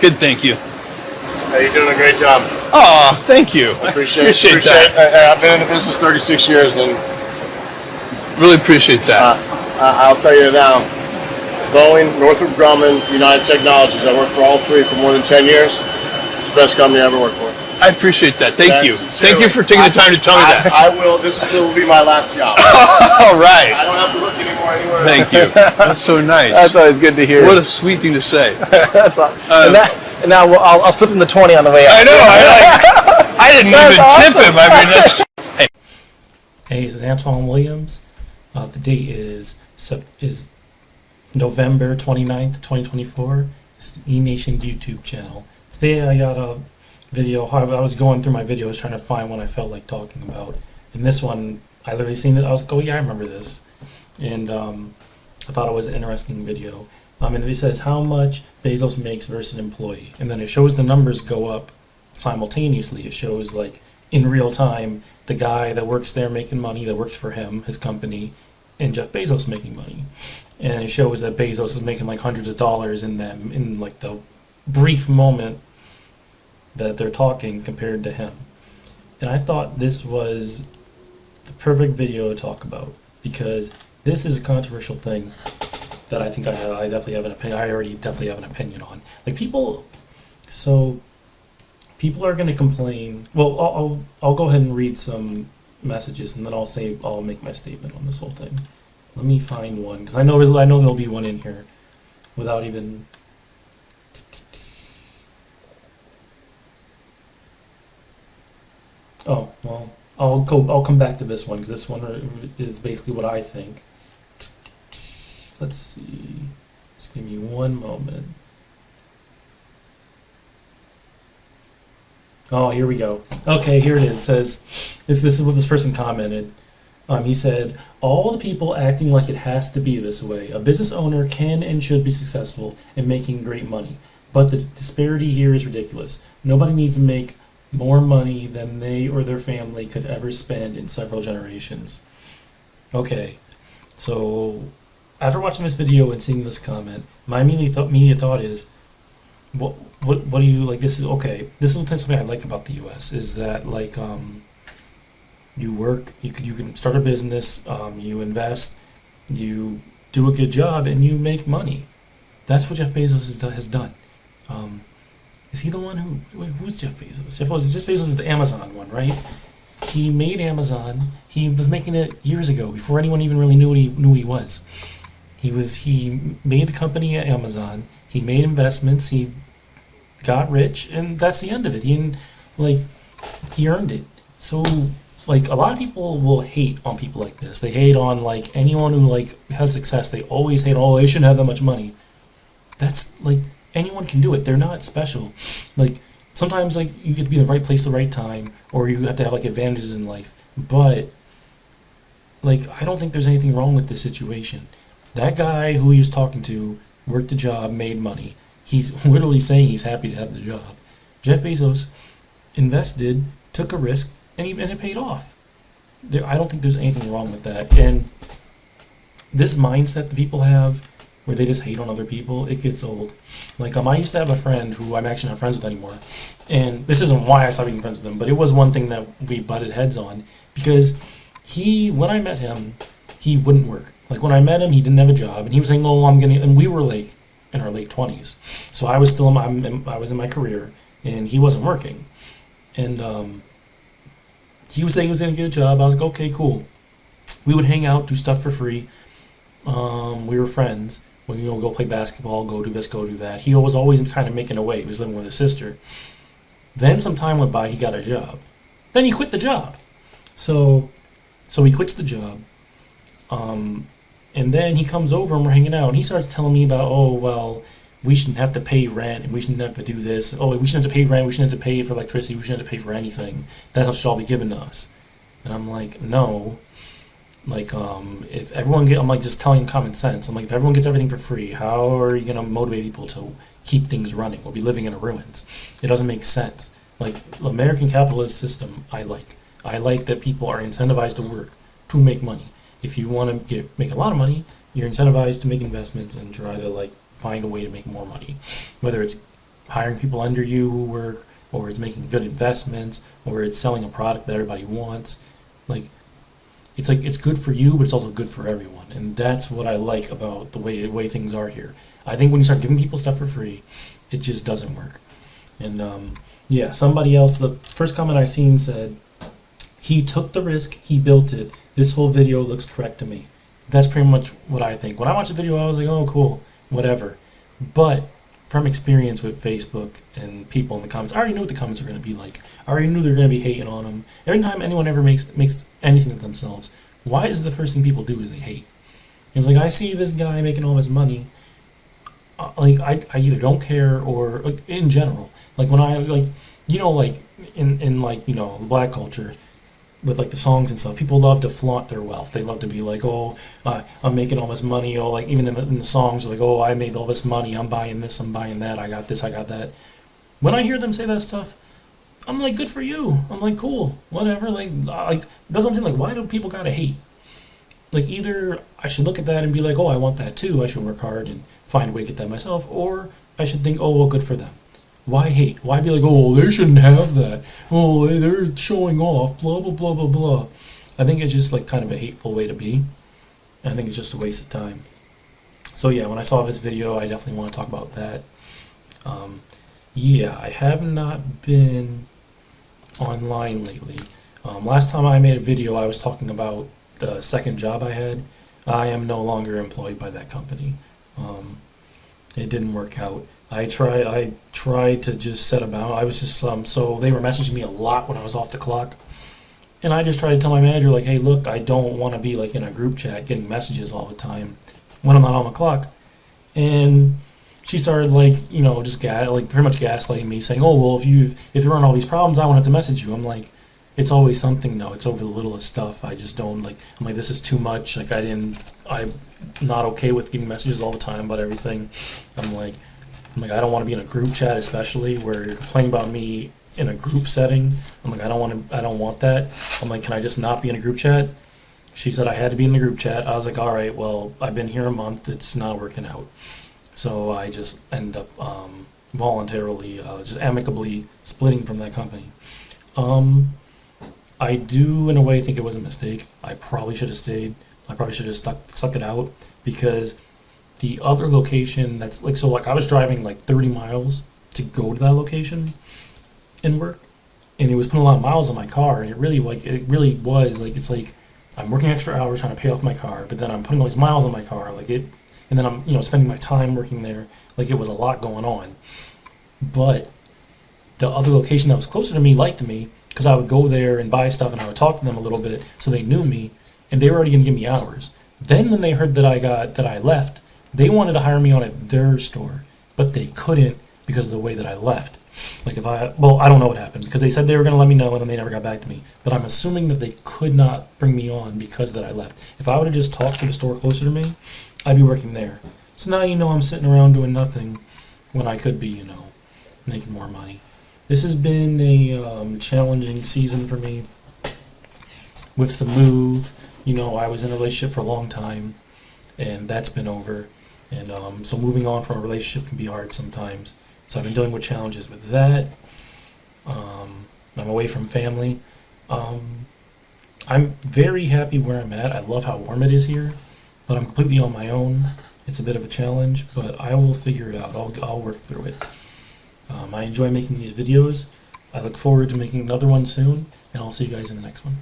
Good, thank you. Hey, you're doing a great job. Oh, thank you. I appreciate that. I've been in the business 36 years, and really appreciate that. I'll tell you now, Boeing, Northrop Grumman, United Technologies, I worked for all three for more than 10 years. It's the best company I ever worked for. I appreciate that. Thank you. Thank you for taking the time to tell me that. I will. This will be my last job. All right. I don't have to look anymore anywhere. Thank you. That's so nice. That's always good to hear. What a sweet thing to say. That's all. And now I'll slip him the 20 on the way out. I know. I didn't even tip him. I mean, that's. Hey, this is Antoine Williams. The date is November 29th, 2024. It's the eNation YouTube channel. Today I got a video. I was going through my videos trying to find one I felt like talking about. And this one, I literally seen it. I was like, oh yeah, I remember this. And I thought it was an interesting video. And it says how much Bezos makes versus an employee. And then it shows the numbers go up simultaneously. It shows like in real time the guy that works there making money, that works for him, his company, and Jeff Bezos making money. And it shows that Bezos is making like hundreds of dollars in them in like the brief moment that they're talking compared to him. And I thought this was the perfect video to talk about, because this is a controversial thing that I think I definitely have an opinion. I already definitely have an opinion on. Like people are going to complain. Well, I'll go ahead and read some messages, and then I'll make my statement on this whole thing. Let me find one, because I know there'll be one in here without even. Oh well, I'll come back to this one, because this one is basically what I think. Let's see. Just give me one moment. Oh, here we go. Okay, here it is. It says this is what this person commented. He said, all the people acting like it has to be this way. A business owner can and should be successful in making great money, but the disparity here is ridiculous. Nobody needs to make more money than they or their family could ever spend in several generations. Okay, so after watching this video and seeing this comment, my immediate thought is, what do you like? This is okay. This is something I like about the U.S. is that like you work, you can start a business, you invest, you do a good job, and you make money. That's what Jeff Bezos has done. Is he the one who's Jeff Bezos? Jeff Bezos is the Amazon one, right? He made Amazon. He was making it years ago, before anyone even really knew he was. He made the company at Amazon. He made investments. He got rich, and that's the end of it. He earned it. So like a lot of people will hate on people like this. They hate on like anyone who like has success. They always hate, oh, they shouldn't have that much money. That's like anyone can do it. They're not special. Like sometimes like you get to be in the right place at the right time, or you have to have like advantages in life. But like I don't think there's anything wrong with this situation. That guy who he was talking to worked a job, made money. He's literally saying he's happy to have the job. Jeff Bezos invested, took a risk, and it paid off. I don't think there's anything wrong with that. And this mindset that people have, where they just hate on other people, it gets old. Like I used to have a friend who I'm actually not friends with anymore, and this isn't why I stopped being friends with him, but it was one thing that we butted heads on, because when I met him, he wouldn't work. Like when I met him, he didn't have a job, and he was saying, "Oh, and we were like in our late 20s, so I was still I was in my career, and he wasn't working, and he was saying he was gonna get a job. I was like, okay, cool. We would hang out, do stuff for free. We were friends. When go play basketball, go do this, go do that. He was always kind of making a way. He was living with his sister. Then some time went by. He got a job. Then he quit the job. So he quits the job. And then he comes over and we're hanging out, and he starts telling me about, oh, well, we shouldn't have to pay rent, and we shouldn't have to do this. Oh, we shouldn't have to pay rent, we shouldn't have to pay for electricity, we shouldn't have to pay for anything. That should all be given to us. And I'm like, no. Like, if everyone I'm like, just telling common sense. I'm like, if everyone gets everything for free, how are you going to motivate people to keep things running? We'll be living in a ruins. It doesn't make sense. Like, the American capitalist system, I like. I like that people are incentivized to work to make money. If you want to make a lot of money, you're incentivized to make investments and try to like find a way to make more money. Whether it's hiring people under you who work, or it's making good investments, or it's selling a product that everybody wants. Like it's good for you, but it's also good for everyone, and that's what I like about the way things are here. I think when you start giving people stuff for free, it just doesn't work. And yeah, somebody else, the first comment I seen said, he took the risk, he built it. This whole video looks correct to me. That's pretty much what I think. When I watched the video, I was like, oh, cool, whatever. But from experience with Facebook and people in the comments, I already knew what the comments were going to be like. I already knew they were going to be hating on them. Every time anyone ever makes anything of themselves, why is the first thing people do is they hate? It's like, I see this guy making all his money. Like, I either don't care, or like, in general, like when I, like, you know, like in like, you know, the black culture, with like the songs and stuff, people love to flaunt their wealth. They love to be like, oh, I'm making all this money. Oh, like even in the songs, like, oh, I made all this money. I'm buying this. I'm buying that. I got this. I got that. When I hear them say that stuff, I'm like, good for you. I'm like, cool, whatever. Like that's what I'm saying. Like, why do people gotta hate? Like, either I should look at that and be like, oh, I want that too. I should work hard and find a way to get that myself, or I should think, oh, well, good for them. Why hate? Why be like, oh, they shouldn't have that? Oh, they're showing off, blah, blah, blah, blah, blah. I think it's just like kind of a hateful way to be. I think it's just a waste of time. So yeah, when I saw this video, I definitely want to talk about that. Yeah, I have not been online lately. Last time I made a video, I was talking about the second job I had. I am no longer employed by that company. It didn't work out. I tried to just set about. I was just so they were messaging me a lot when I was off the clock, and I just tried to tell my manager, like, hey, look, I don't want to be like in a group chat getting messages all the time when I'm not on the clock. And she started, like, you know, just like pretty much gaslighting me, saying, oh, well, if you're on all these problems, I wanted to message you. I'm like, it's always something though. It's over the littlest stuff. I just don't like. I'm like, this is too much. Like, I'm not okay with getting messages all the time about everything. I'm like, I don't want to be in a group chat, especially where you're complaining about me in a group setting. I'm like, I don't want that. I'm like, can I just not be in a group chat? She said I had to be in the group chat. I was like, all right, well, I've been here a month. It's not working out. So I just ended up voluntarily, just amicably splitting from that company. I do, in a way, think it was a mistake. I probably should have stayed. I probably should have stuck it out, because the other location that's like, so like I was driving like 30 miles to go to that location and work, and it was putting a lot of miles on my car, and it really was like, it's like I'm working extra hours trying to pay off my car, but then I'm putting all these miles on my car, like it, and then I'm, you know, spending my time working there. Like, it was a lot going on. But the other location that was closer to me liked me, because I would go there and buy stuff, and I would talk to them a little bit, so they knew me, and they were already going to give me hours. Then when they heard that I left, they wanted to hire me on at their store, but they couldn't because of the way that I left. Like, I don't know what happened, because they said they were going to let me know, and then they never got back to me. But I'm assuming that they could not bring me on because that I left. If I would have just talked to the store closer to me, I'd be working there. So now, you know, I'm sitting around doing nothing when I could be, you know, making more money. This has been a challenging season for me with the move. You know, I was in a relationship for a long time, and that's been over. And so moving on from a relationship can be hard sometimes. So I've been dealing with challenges with that. I'm away from family. I'm very happy where I'm at. I love how warm it is here, but I'm completely on my own. It's a bit of a challenge, but I will figure it out. I'll work through it. I enjoy making these videos. I look forward to making another one soon, and I'll see you guys in the next one.